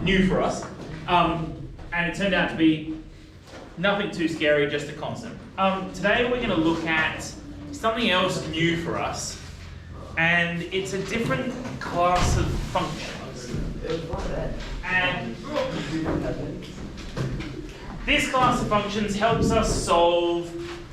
new for us. And it turned out to be nothing too scary, just a constant. Today we're going to look at something else new for us, and it's a different class of functions. And this class of functions helps us solve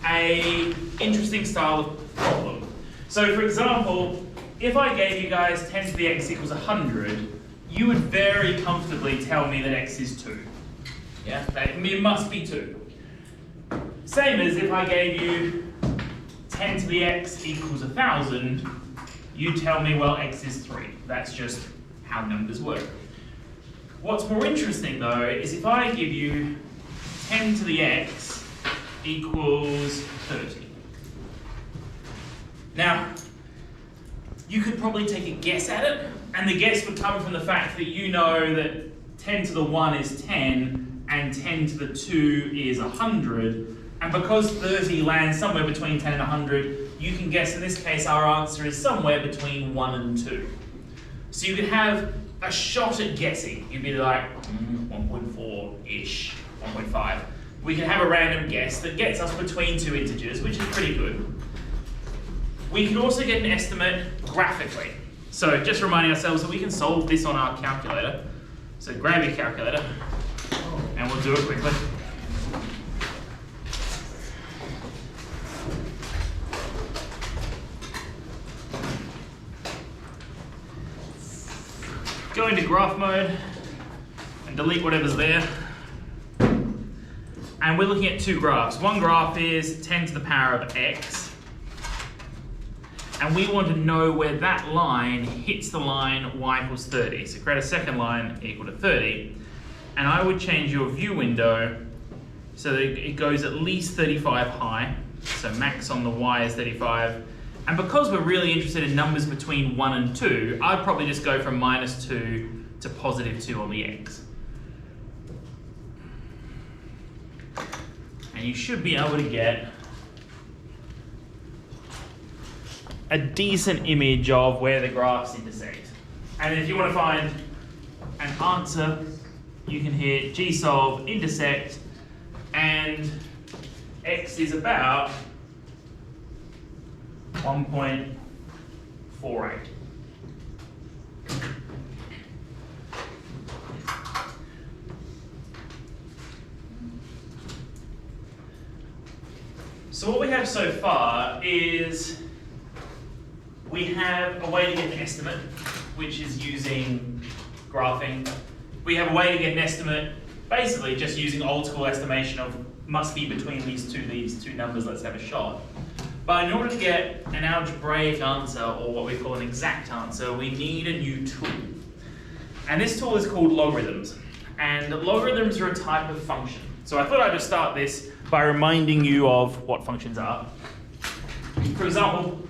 an interesting style of problem. So for example, if I gave you guys 10 to the x equals 100, you would very comfortably tell me that x is 2. Yeah, it must be 2. Same as if I gave you 10 to the x equals 1,000, you tell me, well, x is 3. That's just how numbers work. What's more interesting though is if I give you 10 to the x equals 30. Now, you could probably take a guess at it, and the guess would come from the fact that you know that 10 to the 1 is 10, and 10 to the 2 is 100, and because 30 lands somewhere between 10 and 100, you can guess in this case our answer is somewhere between 1 and 2. So you could have a shot at guessing. You'd be like, 1.4-ish, 1.5. We can have a random guess that gets us between two integers, which is pretty good. We can also get an estimate graphically. So just reminding ourselves that we can solve this on our calculator. So grab your calculator, and we'll do it quickly. Go into graph mode and delete whatever's there. And we're looking at two graphs. One graph is 10 to the power of x. And we want to know where that line hits the line y equals 30. So create a second line equal to 30. And I would change your view window so that it goes at least 35 high. So max on the y is 35. And because we're really interested in numbers between 1 and 2, I'd probably just go from -2 to +2 on the x. And you should be able to get a decent image of where the graphs intersect. And if you want to find an answer, you can hit gsolve intersect, and x is about 1.48. So what we have so far is we have a way to get an estimate, which is using graphing. We have a way to get an estimate, basically just using old school estimation of must be between these two numbers, let's have a shot. But in order to get an algebraic answer, or what we call an exact answer, we need a new tool. And this tool is called logarithms. And logarithms are a type of function. So I thought I'd just start this by reminding you of what functions are. For example,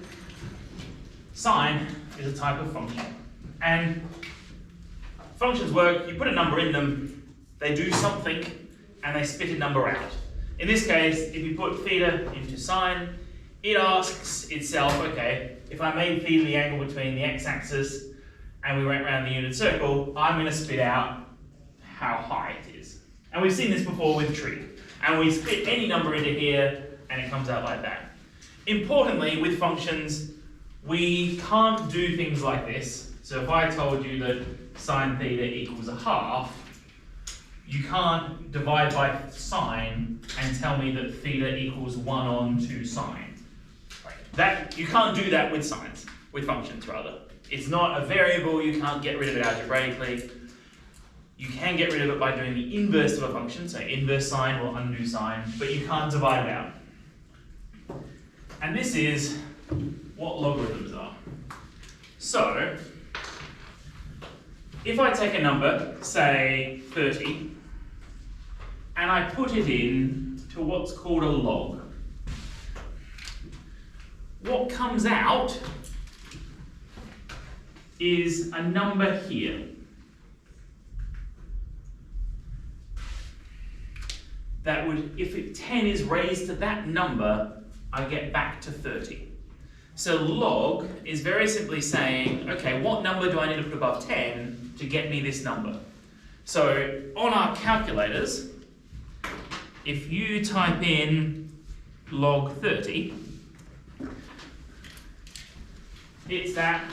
sine is a type of function. And functions work, you put a number in them, they do something, and they spit a number out. In this case, if you put theta into sine, it asks itself, okay, if I made theta the angle between the x-axis and we went around the unit circle, I'm going to spit out how high it is. And we've seen this before with trig. And we spit any number into here, and it comes out like that. Importantly, with functions, we can't do things like this. So if I told you that sine theta equals 1/2, you can't divide by sine and tell me that theta equals 1 on 2 sine. That, you can't do that with sines, with functions rather. It's not a variable, you can't get rid of it algebraically. You can get rid of it by doing the inverse of a function, so inverse sine will undo sine, but you can't divide it out. And this is what logarithms are. So, if I take a number, say 30, and I put it in to what's called a log, what comes out is a number here. That would, if 10 is raised to that number, I get back to 30. So log is very simply saying, okay, what number do I need to put above 10 to get me this number? So on our calculators, if you type in log 30, it's that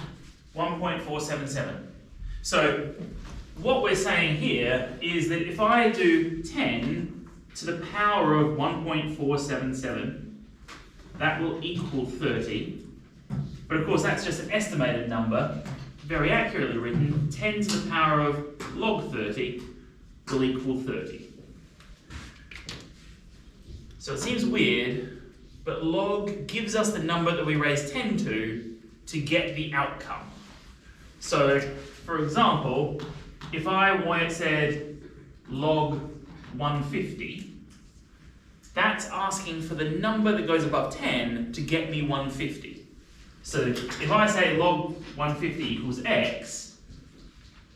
1.477. So what we're saying here is that if I do 10 to the power of 1.477, that will equal 30. But of course that's just an estimated number. Very accurately written, 10 to the power of log 30 will equal 30. So it seems weird, but log gives us the number that we raise 10 to get the outcome. So, for example, if I said log 150, that's asking for the number that goes above 10 to get me 150. So if I say log 150 equals x,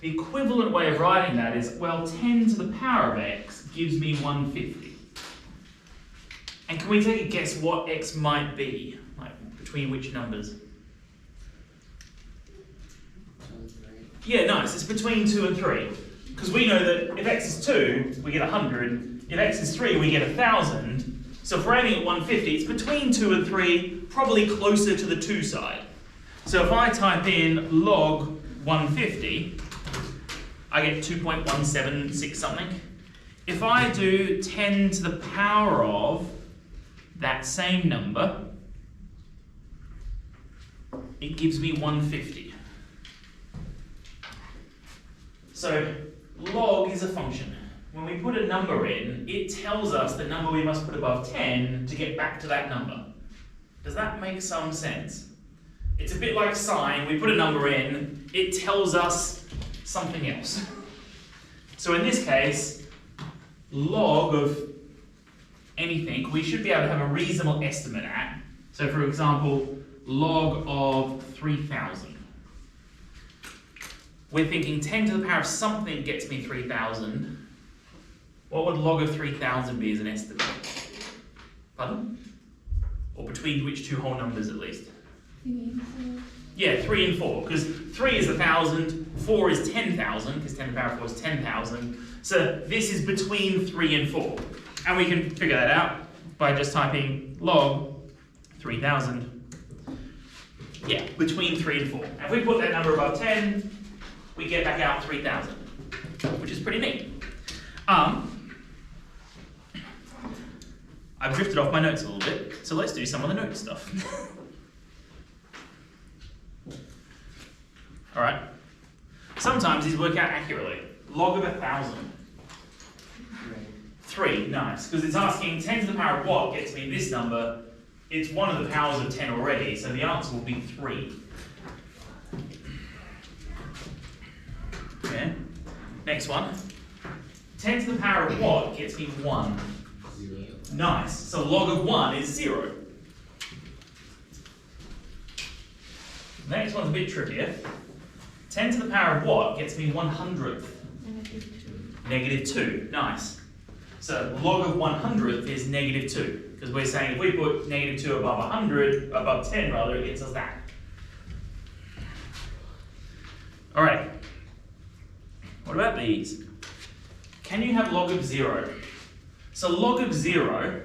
the equivalent way of writing that is, well, 10 to the power of x gives me 150. And can we take a guess what x might be? Like, between which numbers? Yeah, nice. It's between 2 and 3. Because we know that if x is 2, we get 100. If x is 3, we get 1,000. So if we're aiming at 150, it's between 2 and 3, probably closer to the 2 side. So if I type in log 150, I get 2.176 something. If I do 10 to the power of that same number, it gives me 150. So log is a function. When we put a number in, it tells us the number we must put above 10 to get back to that number. Does that make some sense? It's a bit like sine. We put a number in, it tells us something else. So in this case, log of anything, we should be able to have a reasonable estimate at. So for example, log of 3,000. We're thinking 10 to the power of something gets me 3,000. What would log of 3,000 be as an estimate? Pardon? Or between which two whole numbers at least? 3 and 4. Yeah, 3 and 4, because 3 is 1,000, 4 is 10,000, because 10 to the power of 4 is 10,000. So this is between 3 and 4. And we can figure that out by just typing log 3,000. Yeah, between 3 and 4. And if we put that number above 10, we get back out 3,000, which is pretty neat. I've drifted off my notes a little bit, so let's do some of the note stuff. Alright. Sometimes these work out accurately. Log of 1,000. 3, nice. Because it's asking 10 to the power of what gets me this number. It's one of the powers of 10 already, so the answer will be 3. Okay. Next one. 10 to the power of what gets me 1? 0. Nice. So log of 1 is 0. The next one's a bit trickier. 10 to the power of what gets me 100th? Negative 2. -2. Nice. So log of 100th is -2. Because we're saying if we put -2 above 100, above 10 rather, it gets us that. Alright. What about these? Can you have log of 0? So log of 0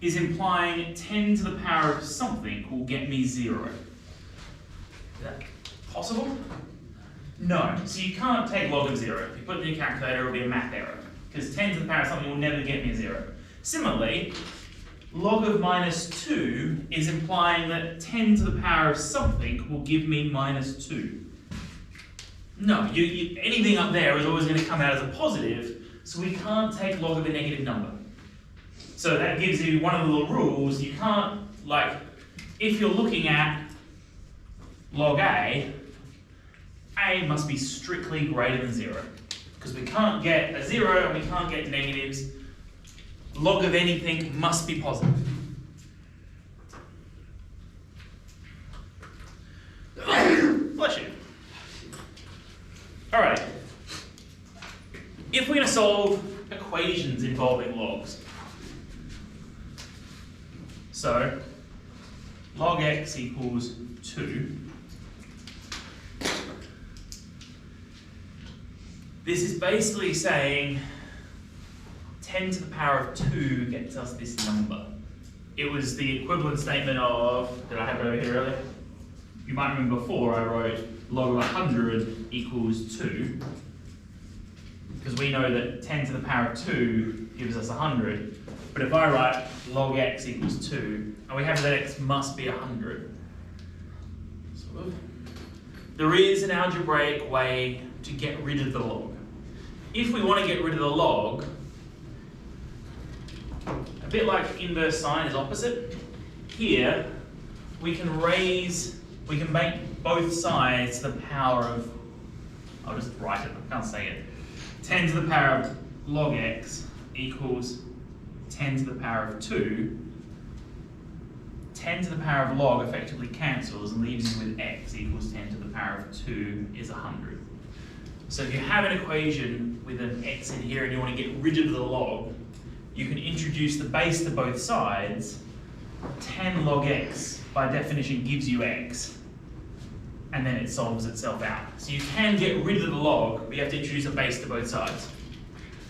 is implying 10 to the power of something will get me 0. Is that possible? No. So you can't take log of 0. If you put it in your calculator, it will be a math error. Because 10 to the power of something will never get me a 0. Similarly, log of -2 is implying that 10 to the power of something will give me -2. No, anything up there is always going to come out as a positive, so we can't take log of a negative number. So that gives you one of the little rules. You can't, like, if you're looking at log A must be strictly greater than 0. Because we can't get a 0 and we can't get negatives. Log of anything must be positive. Bless you. Alright. If we're going to solve equations involving logs, so log x equals 2. This is basically saying 10 to the power of 2 gets us this number. It was the equivalent statement of, did I have it over here earlier? You might remember before I wrote log of 100 equals 2, because we know that 10 to the power of 2 gives us 100. But if I write log x equals 2, and we have that x must be 100, sort of. There is an algebraic way to get rid of the log. If we want to get rid of the log, a bit like inverse sine is opposite, here we can make both sides the power of, I'll just write it, I can't say it, 10 to the power of log x equals 10 to the power of 2. 10 to the power of log effectively cancels and leaves you with x equals 10 to the power of 2 is 100. So if you have an equation with an x in here and you want to get rid of the log, you can introduce the base to both sides. 10 log x by definition gives you x, and then it solves itself out. So you can get rid of the log, but you have to introduce a base to both sides.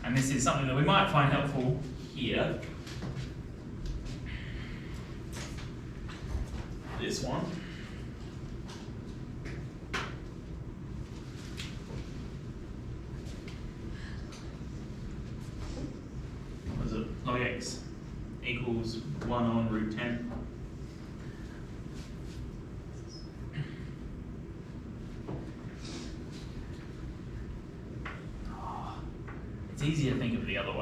And this is something that we might find helpful here. This one. What is it? Log x equals 1 on root 10. It's easier to think of it the other way.